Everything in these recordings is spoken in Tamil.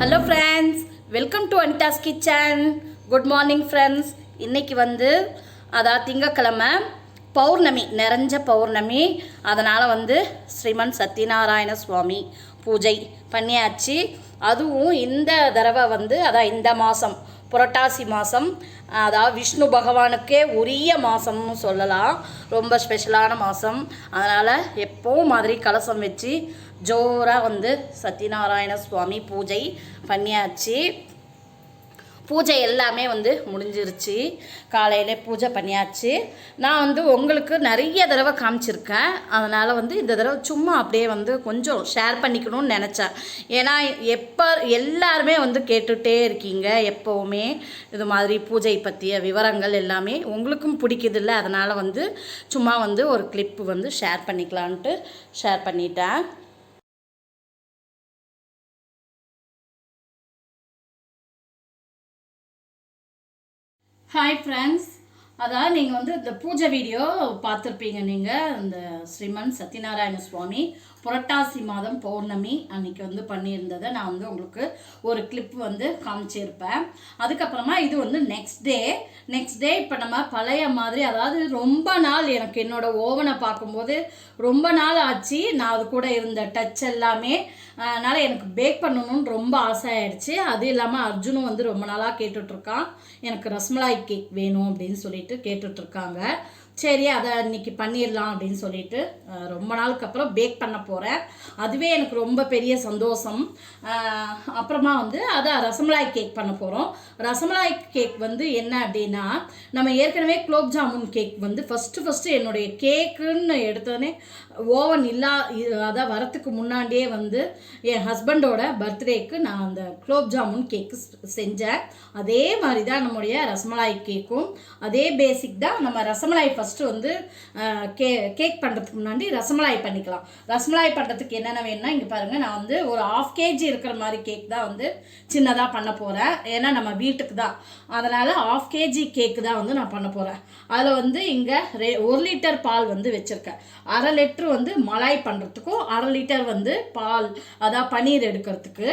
Hello friends, welcome to Anitha's kitchen. Good morning friends. இன்றைக்கி அதாவது திங்கக்கிழமை பௌர்ணமி, நிறைஞ்ச பௌர்ணமி. அதனால் ஸ்ரீமன் சத்யநாராயண சுவாமி பூஜை பண்ணியாச்சு. அதுவும் இந்த தடவை அதான் இந்த மாதம் புரட்டாசி மாதம், அதாவது விஷ்ணு பகவானுக்கே உரிய மாதம்னு சொல்லலாம். ரொம்ப ஸ்பெஷலான மாதம். அதனால் எப்போவும் மாதிரி கலசம் வச்சு ஜோராக சத்யநாராயண சுவாமி பூஜை பண்ணியாச்சு. பூஜை எல்லாமே முடிஞ்சிருச்சு. காலையிலே பூஜை பண்ணியாச்சு. நான் உங்களுக்கு நிறைய தடவை காமிச்சிருக்கேன். அதனால் இந்த தடவை சும்மா அப்படியே கொஞ்சம் ஷேர் பண்ணிக்கணும்னு நினச்சேன். ஏன்னா எல்லாருமே கேட்டுகிட்டே இருக்கீங்க எப்போவுமே இது மாதிரி பூஜை பற்றிய விவரங்கள் எல்லாமே உங்களுக்கும் பிடிக்குதில்ல. அதனால் சும்மா ஒரு கிளிப்பு ஷேர் பண்ணிக்கலான்ட்டு ஷேர் பண்ணிட்டேன். ஹாய் ஃப்ரெண்ட்ஸ், அதாவது நீங்கள் இந்த பூஜை வீடியோ பார்த்துருப்பீங்க. நீங்கள் இந்த ஸ்ரீமன் சத்யநாராயண சுவாமி புரட்டாசி மாதம் பௌர்ணமி அன்றைக்கி பண்ணியிருந்ததை நான் உங்களுக்கு ஒரு கிளிப் காமிச்சிருப்பேன். அதுக்கப்புறமா இது நெக்ஸ்ட் டே இப்போ நம்ம பழைய மாதிரி, அதாவது ரொம்ப நாள் எனக்கு என்னோடய ஓவனை பார்க்கும்போது ரொம்ப நாள் ஆச்சு. நான் அது கூட இருந்த டச் எல்லாமே, அதனால் எனக்கு பேக் பண்ணணும்னு ரொம்ப ஆசை ஆகிடுச்சு. அது இல்லாமல் அர்ஜுனும் ரொம்ப நாளாக கேட்டுட்ருக்கான், எனக்கு ரஸ்மலாய் கேக் வேணும் அப்படின்னு சொல்லிட்டு கேட்டுட்ருக்காங்க. சரி, அதை இன்றைக்கி பண்ணிடலாம் அப்படின்னு சொல்லிட்டு ரொம்ப நாளுக்கு அப்புறம் பேக் பண்ண போகிறேன். அதுவே எனக்கு ரொம்ப பெரிய சந்தோஷம். அப்புறமா அதான் ரசமலாய் கேக் பண்ண போகிறோம். ரசமலாய் கேக் என்ன அப்படின்னா, நம்ம ஏற்கனவே குலோப் ஜாமுன் கேக் ஃபஸ்ட்டு என்னுடைய கேக்குன்னு எடுத்தோடனே ஓவன் அதான் வரத்துக்கு முன்னாடியே என் ஹஸ்பண்டோட பர்த்டேக்கு நான் அந்த குலோப் ஜாமுன் கேக்கு செஞ்சேன். அதே மாதிரி தான் நம்முடைய ரசமலாய் கேக்கும். அதே பேசிக் தான். நம்ம ரசமலாய் ஃபஸ்ட்டு கேக் பண்ணுறதுக்கு முன்னாடி ரசமலாய் பண்ணிக்கலாம். ரசமலாய் பண்ணுறதுக்கு என்னென்ன வேணும்னா, இங்கே பாருங்கள், நான் ஒரு 1/2 kg இருக்கிற மாதிரி கேக் தான் சின்னதாக பண்ண போகிறேன். ஏன்னா நம்ம வீட்டுக்கு தான், அதனால் 1/2 kg கேக்கு தான் நான் பண்ண போகிறேன். அதில் இங்கே 1 லிட்டர் பால் வச்சுருக்கேன். 1/2 லிட்டர் மலாய் பண்ணுறதுக்கும் 1/2 லிட்டர் பால், அதான் பன்னீர் எடுக்கிறதுக்கு.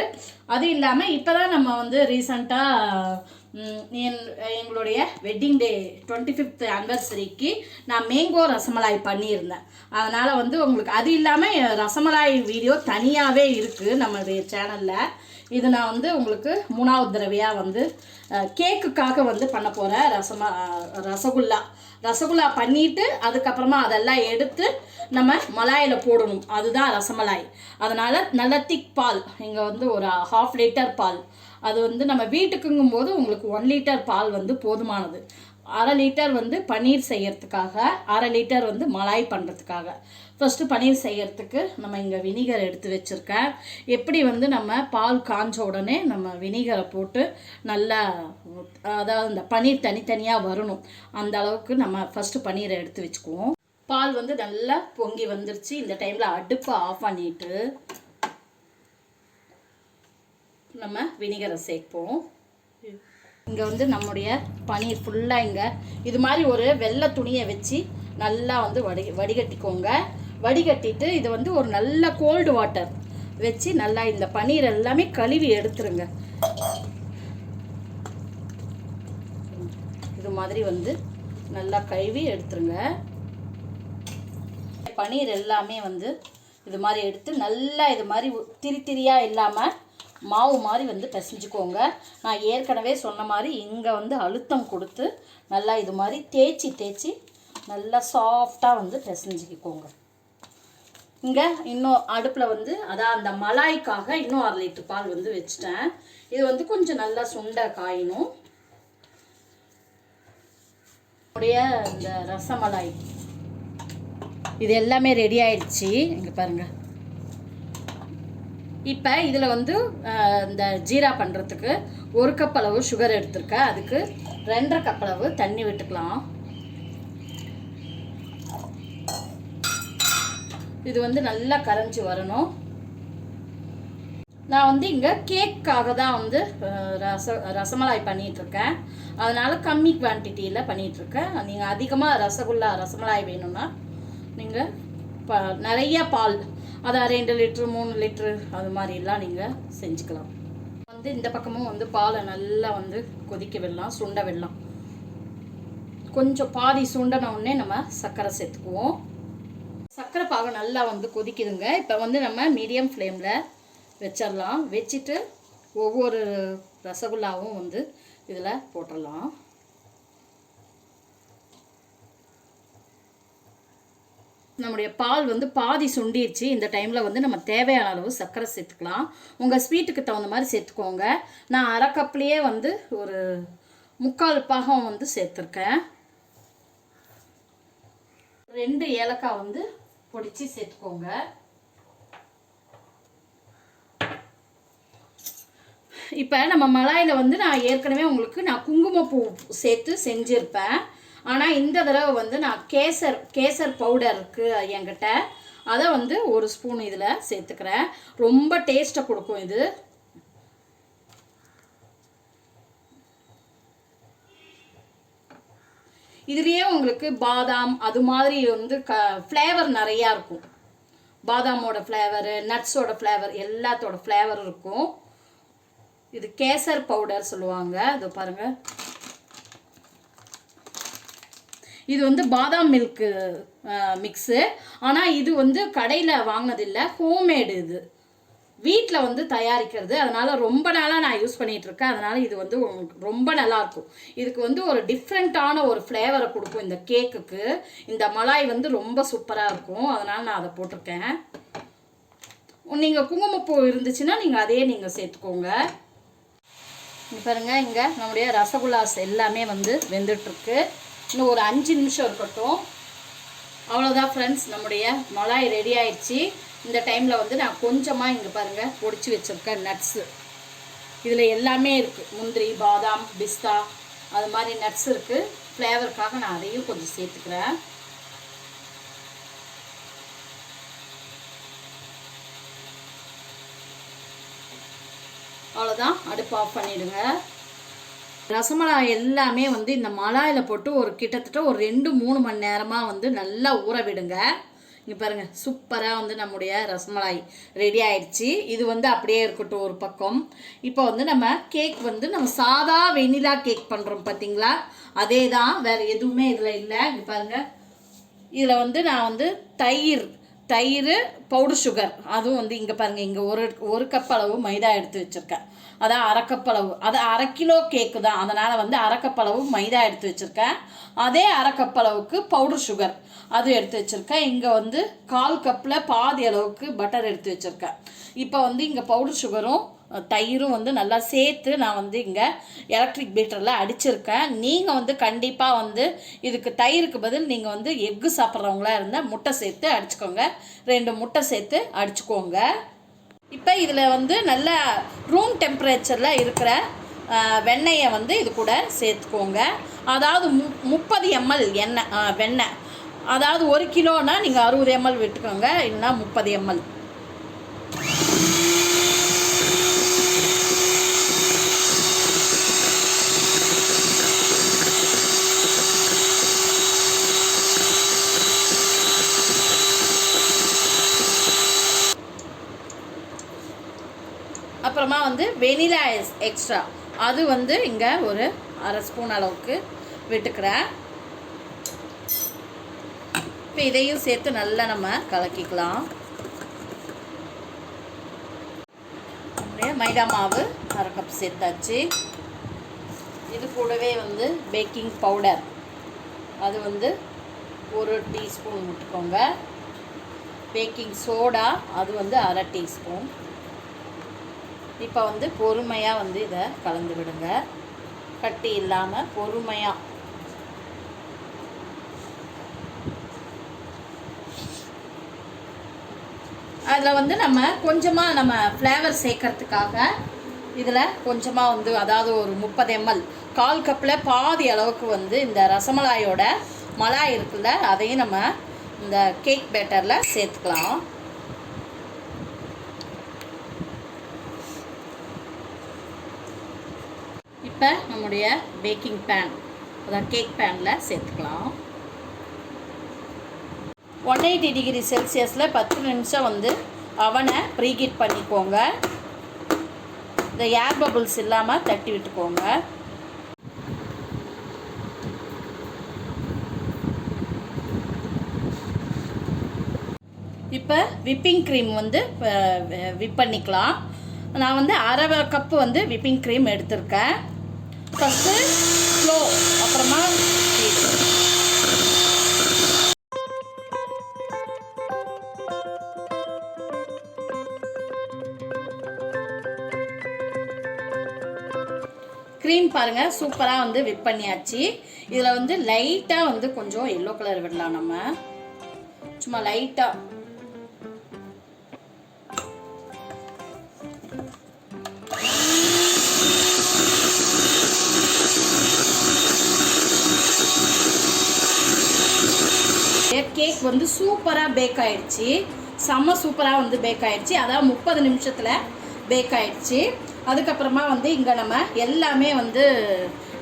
அது இல்லாமல் இப்போ தான் நம்ம ரீசண்டாக எங்களுடைய வெட்டிங் டே 25th ஆனிவர்சரிக்கு நான் மேங்கோ ரசமலாய் பண்ணியிருந்தேன். அதனால் உங்களுக்கு அது இல்லாமல் ரசமலாய் வீடியோ தனியாகவே இருக்குது நம்மளுடைய சேனலில். இது நான் உங்களுக்கு 3வது தடவையாக கேக்குக்காக பண்ண போகிறேன். ரசகுல்லா பண்ணிவிட்டு அதுக்கப்புறமா அதெல்லாம் எடுத்து நம்ம மலாயில் போடணும். அதுதான் ரசமலாய். அதனால் நல்ல திக் பால், இங்கே ஒரு 1/2 லிட்டர் பால். அது நம்ம வீட்டுக்குங்கும் போது உங்களுக்கு 1 லிட்டர் பால் போதுமானது. 1/2 லிட்டர் பன்னீர் செய்யறதுக்காக, 1/2 லிட்டர் மலாய் பண்ணுறதுக்காக. ஃபஸ்ட்டு பன்னீர் செய்யறதுக்கு நம்ம இங்கே வினிகர் எடுத்து வச்சுருக்கேன். எப்படி நம்ம பால் காஞ்ச உடனே நம்ம வினிகரை போட்டு நல்லா, அதாவது இந்த பன்னீர் தனித்தனியாக வரணும், அந்த அளவுக்கு நம்ம ஃபஸ்ட்டு பன்னீரை எடுத்து வச்சுக்குவோம். பால் நல்லா பொங்கி வந்துருச்சு. இந்த டைமில் அடுப்பை ஆஃப் பண்ணிவிட்டு நம்ம வினிகரை சேர்ப்போம். இங்கே நம்முடைய பன்னீர் ஃபுல்லாக இங்கே இது மாதிரி ஒரு வெள்ளை துணியை வச்சு நல்லா வடிகட்டிக்கோங்க. வடிகட்டிட்டு இது ஒரு நல்ல கோல்டு வாட்டர் வச்சு நல்லா இந்த பன்னீர் எல்லாமே கழுவி எடுத்துருங்க. இது மாதிரி நல்லா கழுவி எடுத்துருங்க. பன்னீர் எல்லாமே இது மாதிரி எடுத்து நல்லா இது மாதிரி திரியாக இல்லாமல் மாவு மாதிரி பிசைஞ்சுக்கோங்க. நான் ஏற்கனவே சொன்ன மாதிரி இங்கே அழுத்தம் கொடுத்து நல்லா இது மாதிரி தேய்ச்சி நல்லா சாஃப்டாக பிசைஞ்சிக்கோங்க. இங்கே இன்னும் அடுப்பில் அதான் அந்த மலாய்க்காக இன்னும் 1/2 லிட்டர் பால் வச்சுட்டேன். இது கொஞ்சம் நல்லா சுண்டை காயணும். உடைய இந்த ரசமலாய் இது எல்லாமே ரெடி ஆயிடுச்சு. இங்கே பாருங்கள். இப்போ இதில் இந்த ஜீரா பண்ணுறதுக்கு 1 கப் அளவு சுகர் எடுத்துருக்கேன். அதுக்கு 2.5 கப் அளவு தண்ணி விட்டுக்கலாம். இது நல்லா கரைஞ்சி வரணும். நான் இங்கே கேக்காக தான் ரசமலாய் பண்ணிகிட்ருக்கேன். அதனால் கம்மி குவான்டிட்டியில் பண்ணிகிட்ருக்கேன். நீங்கள் அதிகமாக ரசமலாய் வேணும்னா நீங்கள் நிறைய பால், அதான் 2 லிட்டரு 3 லிட்டரு அது மாதிரிலாம் நீங்கள் செஞ்சுக்கலாம். வந்து இந்த பக்கமும் வந்து பாலை நல்லா வந்து கொதிக்க விடலாம், சுண்ட விடலாம். கொஞ்சம் பாதி சுண்டன உடனே நம்ம சர்க்கரை சேர்த்துக்குவோம். சர்க்கரை பாகம் நல்லா வந்து கொதிக்குதுங்க. இப்போ வந்து நம்ம மீடியம் ஃப்ளேமில் வச்சிடலாம். வச்சுட்டு ஒவ்வொரு ரசகுல்லாவும் வந்து இதில் போட்டுடலாம். நம்முடைய பால் வந்து பாதி சுண்டிடுச்சு. இந்த டைமில் வந்து நம்ம தேவையான அளவு சர்க்கரை சேர்த்துக்கலாம். உங்கள் ஸ்வீட்டுக்கு தகுந்த மாதிரி சேர்த்துக்கோங்க. நான் அரை கப்லேயே வந்து ஒரு 3/4 பாகம் வந்து சேர்த்துருக்கேன். 2 ஏலக்காய் வந்து பொடிச்சு சேர்த்துக்கோங்க. இப்போ நம்ம மலாயில் வந்து நான் ஏற்கனவே உங்களுக்கு குங்குமப்பூ சேர்த்து செஞ்சுருப்பேன். ஆனால் இந்த தடவை வந்து நான் கேசர் பவுடர் இருக்குது என்கிட்ட, அதை வந்து 1 ஸ்பூன் இதில் சேர்த்துக்கிறேன். ரொம்ப டேஸ்ட்டை கொடுக்கும் இது. இதுலேயே உங்களுக்கு பாதாம் அது மாதிரி வந்து ஃப்ளேவர் நிறையா இருக்கும். பாதாமோட ஃப்ளேவரு, நட்ஸோட ஃப்ளேவர், எல்லாத்தோட ஃப்ளேவர் இருக்கும். இது கேசர் பவுடர் சொல்லுவாங்க. இது பாருங்கள், இது வந்து பாதாம் மில்க்கு மிக்ஸு. ஆனால் இது வந்து கடையில் வாங்கினதில்லை, ஹோம்மேடு. இது வீட்டில் வந்து தயாரிக்கிறது. அதனால் ரொம்ப நாளாக நான் யூஸ் பண்ணிகிட்ருக்கேன். அதனால் இது வந்து ரொம்ப நல்லாயிருக்கும். இதுக்கு வந்து ஒரு டிஃப்ரெண்ட்டான ஒரு ஃப்ளேவரை கொடுக்கும் இந்த கேக்குக்கு. இந்த மலாய் வந்து ரொம்ப சூப்பராக இருக்கும். அதனால் நான் அதை போட்டிருக்கேன். நீங்கள் குங்குமப்பூ இருந்துச்சுன்னா நீங்கள் அதையே நீங்கள் சேர்த்துக்கோங்க. இங்கே பாருங்கள், இங்கே நம்முடைய ரசகுல்லாஸ் எல்லாமே வந்து வெந்துட்டுருக்கு. இன்னும் ஒரு 5 நிமிஷம் இருக்கட்டும். அவ்வளோதான் ஃப்ரெண்ட்ஸ், நம்முடைய மலாய் ரெடி ஆயிடுச்சு. இந்த டைமில் வந்து நான் கொஞ்சமாக இங்கே பாருங்கள் பொடிச்சு வச்சுருக்கேன் நட்ஸு. இதில் எல்லாமே இருக்குது, முந்திரி, பாதாம், பிஸ்தா, அது மாதிரி நட்ஸ் இருக்குது. ஃப்ளேவருக்காக நான் அதையும் கொஞ்சம் சேர்த்துக்கிறேன். அவ்வளோதான், அடுப்பு ஆஃப் பண்ணிவிடுங்க. ரசமலாய் எல்லாமே வந்து இந்த மலாயில் போட்டு கிட்டத்தட்ட ஒரு 2-3 மணி நேரமாக வந்து நல்லா ஊற விடுங்க. இங்கே பாருங்கள், சூப்பராக வந்து நம்முடைய ரசமலாய் ரெடி ஆயிடுச்சு. இது வந்து அப்படியே இருக்கட்டும் ஒரு பக்கம். இப்போ வந்து நம்ம கேக் வந்து நம்ம சாதா வெனிலா கேக் பண்ணுறோம் பார்த்தீங்களா, அதே தான், வேறு எதுவுமே இதில் இல்லை. இங்கே பாருங்கள், இதில் வந்து நான் வந்து தயிர், பவுடர் சுகர், அதுவும் வந்து இங்கே பாருங்கள், இங்கே ஒரு கப் அளவு மைதா எடுத்து வச்சுருக்கேன். அதான் அரை கப் அளவு, அது 1/2 கிலோ கேக்கு தான், அதனால் வந்து 1/2 கப் அளவு மைதா எடுத்து வச்சுருக்கேன். அதே 1/2 கப் அளவுக்கு பவுடர் சுகர் அது எடுத்து வச்சுருக்கேன். இங்கே வந்து 1/4 கப்பில் பாதி அளவுக்கு பட்டர் எடுத்து வச்சுருக்கேன். இப்போ வந்து இங்கே பவுடர் சுகரும் தயிரும் வந்து நல்லா சேர்த்து நான் வந்து இங்கே எலக்ட்ரிக் பீட்டரில் அடிச்சிருக்கேன். நீங்கள் வந்து கண்டிப்பாக வந்து இதுக்கு தயிருக்கு பதில் நீங்கள் வந்து எக்கு சாப்பிட்றவங்களா இருந்தால் முட்டை சேர்த்து அடிச்சுக்கோங்க. 2 முட்டை சேர்த்து அடிச்சுக்கோங்க. இப்போ இதில் வந்து நல்ல ரூம் டெம்பரேச்சரில் இருக்கிற வெண்ணெயை வந்து இது கூட சேர்த்துக்கோங்க. அதாவது 30 ml வெண்ணெய், அதாவது 1 கிலோனா நீங்கள் 60 ml விட்டுக்கோங்க, இல்லைன்னா 30 ml. அப்புறமா வந்து வெனிலா எக்ஸ்ட்ரா, அது வந்து இங்கே ஒரு 1/2 ஸ்பூன் அளவுக்கு விட்டுக்கிறேன். இப்போ இதையும் சேர்த்து நல்லா நம்ம கலக்கிக்கலாம். அப்படியே மைதா மாவு 1/2 கப் சேர்த்தாச்சு. இது கூடவே வந்து பேக்கிங் பவுடர், அது வந்து 1 டீஸ்பூன் விட்டுக்கோங்க. பேக்கிங் சோடா, அது வந்து 1/2 டீஸ்பூன். இப்போ வந்து பொறுமையாக வந்து இதை கலந்து விடுங்க, கட்டி இல்லாமல் பொறுமையாக. அதில் வந்து நம்ம கொஞ்சமாக நம்ம ஃப்ளேவர் சேர்க்கறதுக்காக இதில் கொஞ்சமாக வந்து, அதாவது ஒரு 30 ml, 1/4 கப்பில் பாதி அளவுக்கு வந்து இந்த ரசமலாயோட மலாய் இருக்குல்ல, அதையும் நம்ம இந்த கேக் பேட்டரில் சேர்த்துக்கலாம். இப்போ நம்முடைய பேக்கிங் பேன், அதான் கேக் பேனில் சேர்த்துக்கலாம். 180 டிகிரி செல்சியஸில் 10 நிமிஷம் வந்து அவனை ப்ரீஹீட் பண்ணிக்கோங்க. இந்த ஏர் பபிள்ஸ் இல்லாமல் தட்டி விட்டுக்கோங்க. இப்போ விப்பிங் க்ரீம் வந்து விப் பண்ணிக்கலாம். நான் வந்து அரை கப்பு வந்து விப்பிங் க்ரீம் எடுத்திருக்கேன். ஃபஸ்ட்டு ஸ்லோ, அப்புறமா க்ரீம் பாருங்கள் சூப்பராக வந்து விப் பண்ணியாச்சு. இதில் வந்து லைட்டாக வந்து கொஞ்சம் எல்லோ கலர் விடலாம். நம்ம சும்மா லைட்டாக கேக் வந்து சூப்பராக பேக் ஆயிடுச்சு. செம்ம சூப்பராக வந்து பேக் ஆயிடுச்சு. அதாவது 30 நிமிஷத்தில் பேக் ஆயிடுச்சு. அதுக்கப்புறமா வந்து இங்கே நம்ம எல்லாமே வந்து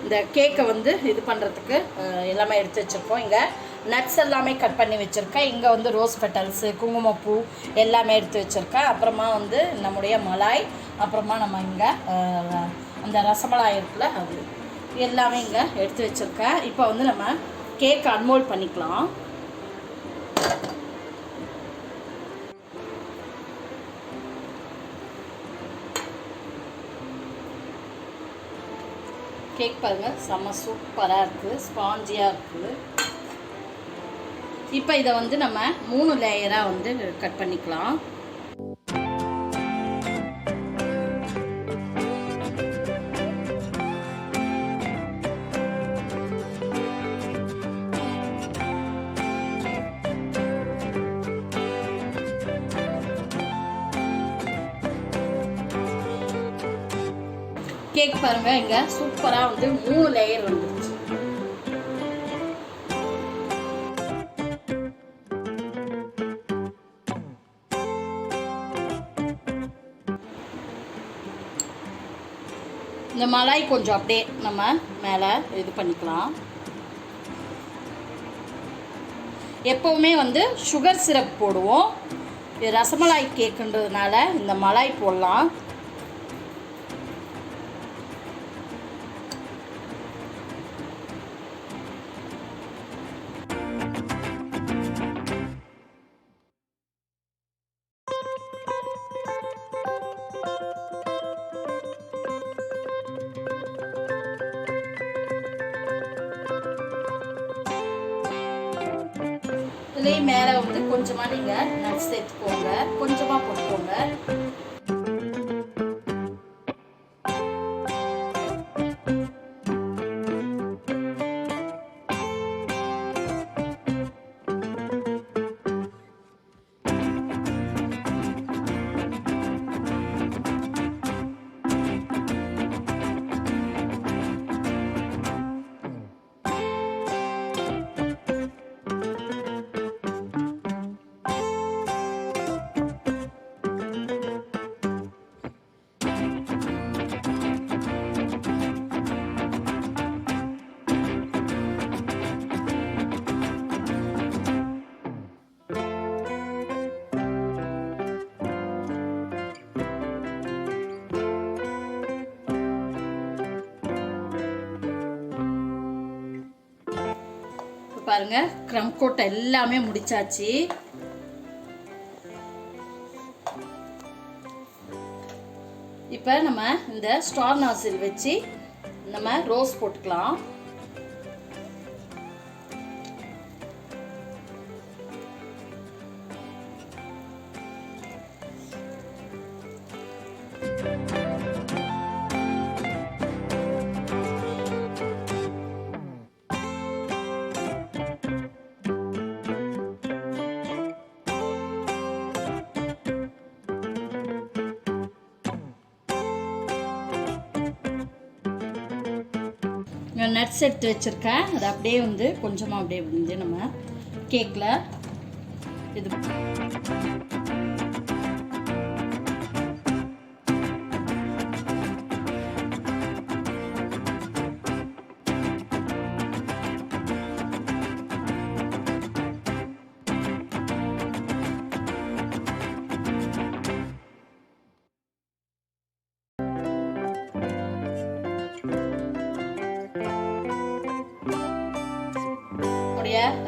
இந்த கேக்கை வந்து இது பண்ணுறதுக்கு எல்லாமே எடுத்து வச்சுருக்கோம். இங்கே நட்ஸ் எல்லாமே கட் பண்ணி வச்சுருக்கேன். இங்கே வந்து ரோஸ் பெட்டல்ஸு, குங்குமப்பூ எல்லாமே எடுத்து வச்சுருக்கேன். அப்புறமா வந்து நம்முடைய மலாய், அப்புறமா நம்ம இங்கே அந்த ரசமலாய் இருக்குல்ல அது எல்லாமே இங்கே எடுத்து வச்சுருக்கேன். இப்போ வந்து நம்ம கேக் அன்மோல்ட் பண்ணிக்கலாம். கேக் பாருங்கள் செம்ம சூப்பராக இருக்குது, ஸ்பாஞ்சியாக இருக்குது. இப்போ இதை வந்து நம்ம 3 லேயராக வந்து கட் பண்ணிக்கலாம். கேக் பாருங்க இங்க சூப்பரா வந்து 3 லேயர் வந்துருச்சு. இந்த மலாய் கொஞ்சம் அப்படியே நம்ம மேலே இது பண்ணிக்கலாம். எப்பவுமே வந்து சுகர் சிரப் போடுவோம். இது ரசமலாய் கேக்குன்றதுனால இந்த மலாய் போடலாம். இதுலேயே மேலே வந்து கொஞ்சமாக நீங்கள் நட்ஸ் சேர்த்துக்கோங்க, கொஞ்சமாக போட்டுக்கோங்க. பாருங்க க்ரம் கோட் எல்லாமே முடிச்சாச்சு. இப்போ நம்ம இந்த ஸ்டார் நாசில் வச்சு நம்ம ரோஸ் போட்டுக்கலாம். நட்ஸ் எடுத்து வச்சுருக்கேன். அது அப்படியே வந்து கொஞ்சமாக அப்படியே வந்து நம்ம கேக்கில் இது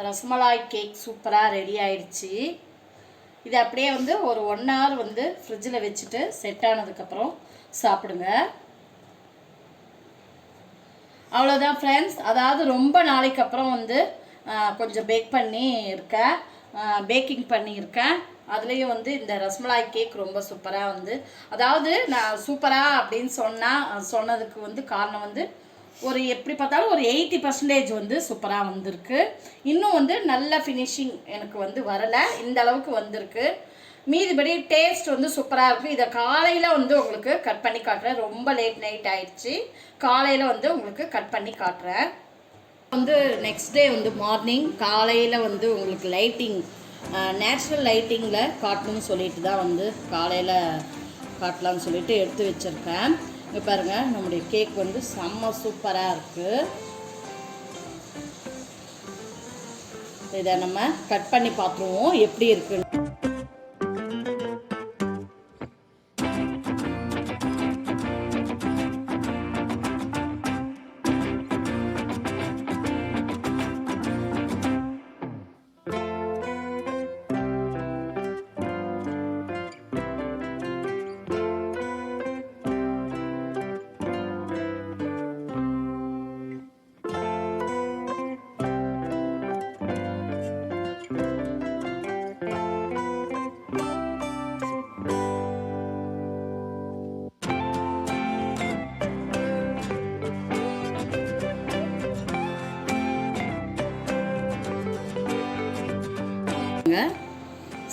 ரஸ்மலாய் கேக் சூப்பராக ரெடி ஆயிடுச்சு. இது அப்படியே வந்து ஒரு 1 hour வந்து ஃப்ரிட்ஜில் வச்சுட்டு செட் ஆனதுக்கப்புறம் சாப்பிடுங்க. அவ்வளோதான் ஃப்ரெண்ட்ஸ். அதாவது ரொம்ப நாளைக்கு அப்புறம் வந்து கொஞ்சம் பேக்கிங் பண்ணியிருக்கேன். அதுலேயும் வந்து இந்த ரஸ்மலாய் கேக் ரொம்ப சூப்பராக வந்து, அதாவது நான் சூப்பராக அப்படின்னு சொன்னதுக்கு வந்து காரணம் வந்து ஒரு எப்படி பார்த்தாலும் ஒரு 80% வந்து சூப்பராக வந்திருக்கு. இன்னும் வந்து நல்ல ஃபினிஷிங் எனக்கு வந்து வரலை, இந்த அளவுக்கு வந்திருக்கு. மீதிபடி டேஸ்ட் வந்து சூப்பராக இருக்குது. இதை காலையில் வந்து உங்களுக்கு கட் பண்ணி காட்டுறேன். ரொம்ப லேட் நைட் ஆயிடுச்சு. காலையில் வந்து உங்களுக்கு கட் பண்ணி காட்டுறேன். வந்து நெக்ஸ்ட் டே வந்து மார்னிங் காலையில் வந்து உங்களுக்கு லைட்டிங் நேச்சுரல் லைட்டிங்கில் காட்டணும்னு சொல்லிட்டு தான் வந்து காலையில் காட்டலாம்னு சொல்லிட்டு எடுத்து வச்சுருக்கேன். இங்கே பாருங்கள், நம்முடைய கேக் வந்து செம்ம சூப்பராக இருக்குது. இதை நம்ம கட் பண்ணி பார்த்துருவோம் எப்படி இருக்குன்னு.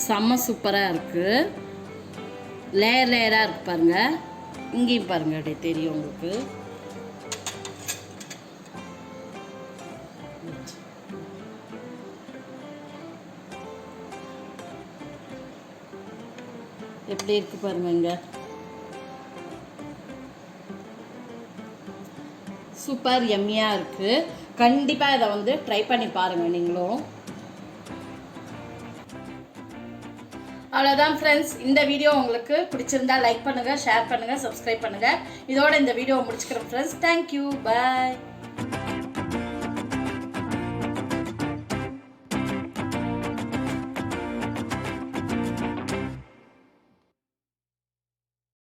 செம்ம சூப்பராக இருக்குது. லேயராக இருக்கு பாருங்கள். இங்கேயும் பாருங்கள், அப்படியே தெரியும் உங்களுக்கு. எப்படி இருக்கு பாருங்க. இங்கே சூப்பர் எம்மியாக இருக்குது. கண்டிப்பாக இதை வந்து ட்ரை பண்ணி பாருங்கள் நீங்களும். அவ்வளோதான் ஃப்ரெண்ட்ஸ். இந்த வீடியோ உங்களுக்கு பிடிச்சிருந்தா லைக் பண்ணுங்கள், ஷேர் பண்ணுங்கள், சப்ஸ்கிரைப் பண்ணுங்கள். இதோட இந்த வீடியோவை முடிச்சுக்கிறேன் ஃப்ரெண்ட்ஸ். தேங்க்யூ, பாய்.